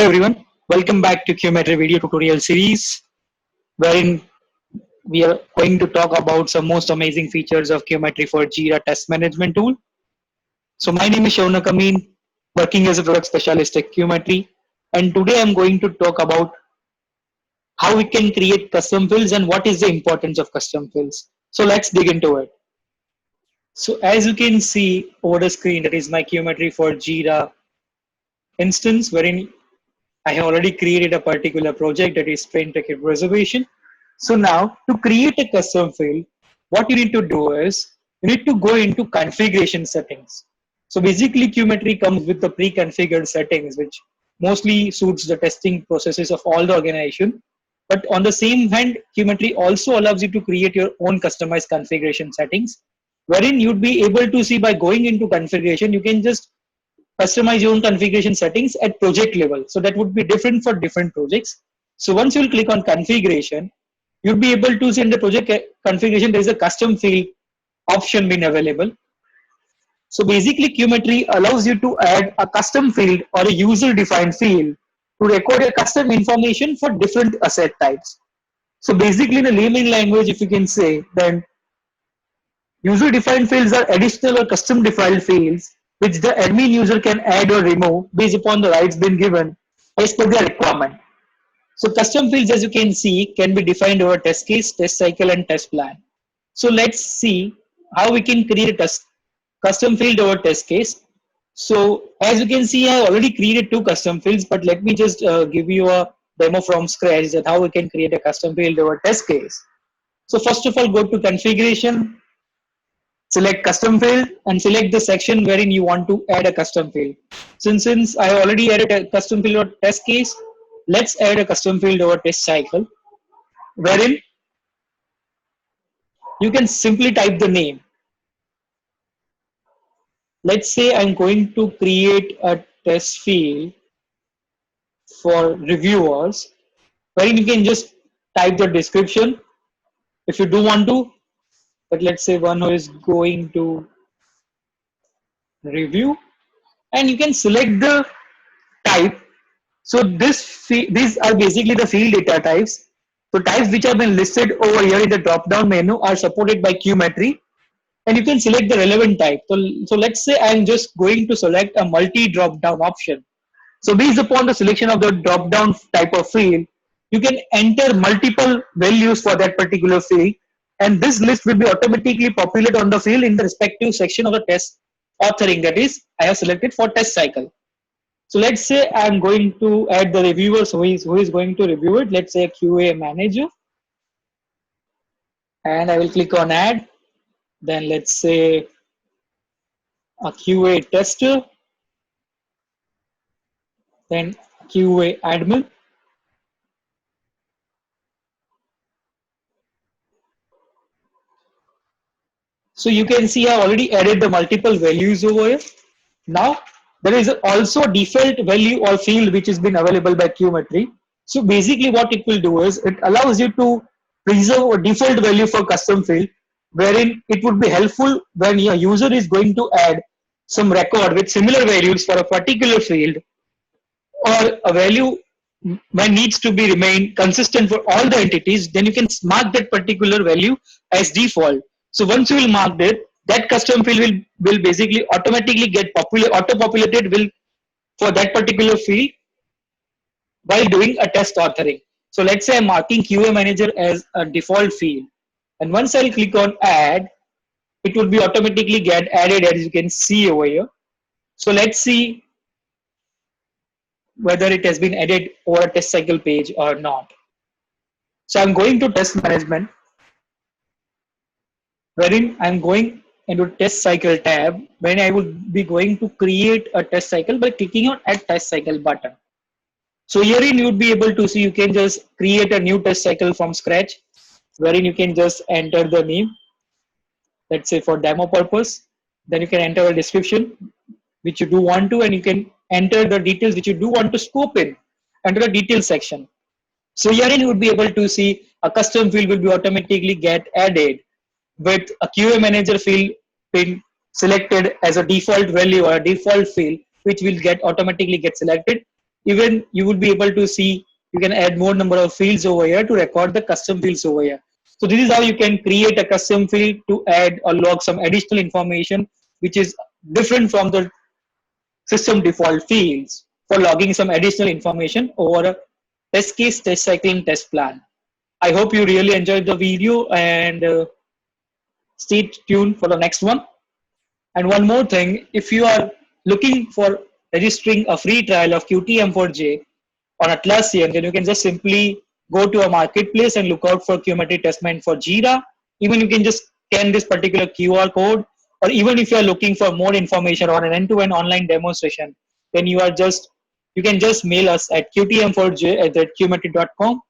Hello everyone, welcome back to Qmetry video tutorial series wherein we are going to talk about some most amazing features of Qmetry for Jira test management tool. So my name is Shaunak Amin, working as a product specialist at Qmetry, and today I'm going to talk about how we can create custom fields and what is the importance of custom fields. So let's dig into it. So as you can see over the screen, that is my Qmetry for Jira instance wherein I have already created a particular project that is train ticket reservation. So now to create a custom field, what you need to do is you need to go into configuration settings. So basically Qmetry comes with the pre-configured settings, which mostly suits the testing processes of all the organization. But on the same hand, Qmetry also allows you to create your own customized configuration settings, wherein you'd be able to see by going into configuration, you can just customize your own configuration settings at project level. So that would be different for different projects. So once you'll click on configuration, you'll be able to see in the project configuration, there is a custom field option being available. So basically Qmetry allows you to add a custom field or a user defined field to record a custom information for different asset types. So basically in the layman language, if you can say, then user defined fields are additional or custom defined fields which the admin user can add or remove based upon the rights been given as per their requirement. So custom fields, as you can see, can be defined over test case, test cycle, and test plan. So let's see how we can create a custom field over test case. So as you can see, I already created two custom fields, but let me just give you a demo from scratch that how we can create a custom field over test case. So first of all, go to configuration, select custom field and select the section wherein you want to add a custom field. Since I already added a custom field over test case, let's add a custom field over test cycle wherein you can simply type the name. Let's say I'm going to create a test field for reviewers wherein you can just type the description if you do want to, but let's say one who is going to review, and you can select the type. So these are basically the field data types. So types which have been listed over here in the drop-down menu are supported by Qmetry, and you can select the relevant type. So let's say I'm just going to select a multi drop-down option. So based upon the selection of the drop-down type of field, you can enter multiple values for that particular field, and this list will be automatically populated on the field in the respective section of the test authoring, that is, I have selected for test cycle. So let's say I'm going to add the reviewers who is going to review it. Let's say a QA manager, and I will click on add. Then let's say a QA tester, then QA admin. So you can see I already added the multiple values over here. Now there is also a default value or field which has been available by Qmetry. So basically what it will do is it allows you to preserve a default value for custom field, wherein it would be helpful when your user is going to add some record with similar values for a particular field, or a value when needs to be remain consistent for all the entities, then you can mark that particular value as default. So once you will mark it, that custom field will basically automatically get auto populated will for that particular field while doing a test authoring. So let's say I'm marking QA manager as a default field, and once I'll click on add, it will be automatically get added as you can see over here. So let's see whether it has been added over a test cycle page or not. So I'm going to test management, wherein I'm going into test cycle tab, when I would be going to create a test cycle by clicking on add test cycle button. So herein you would be able to see you can just create a new test cycle from scratch, wherein you can just enter the name, let's say for demo purpose. Then you can enter a description which you do want to, and you can enter the details which you do want to scope in under the details section. So herein you would be able to see a custom field will be automatically get added with a QA manager field being selected as a default value or a default field, which will get automatically get selected Even you would be able to see, you can add more number of fields over here to record the custom fields over here. So this is how you can create a custom field to add or log some additional information which is different from the system default fields for logging some additional information over a test case, test cycling, test plan. I hope you really enjoyed the video, and stay tuned for the next one. And one more thing, if you are looking for registering a free trial of Qtm4j on Atlassian, then you can just simply go to a marketplace and look out for Qmetry Testament for Jira. Even you can just scan this particular QR code, or even if you are looking for more information on an end-to-end online demonstration, then you can just mail us at qtm4j@qmetry.com,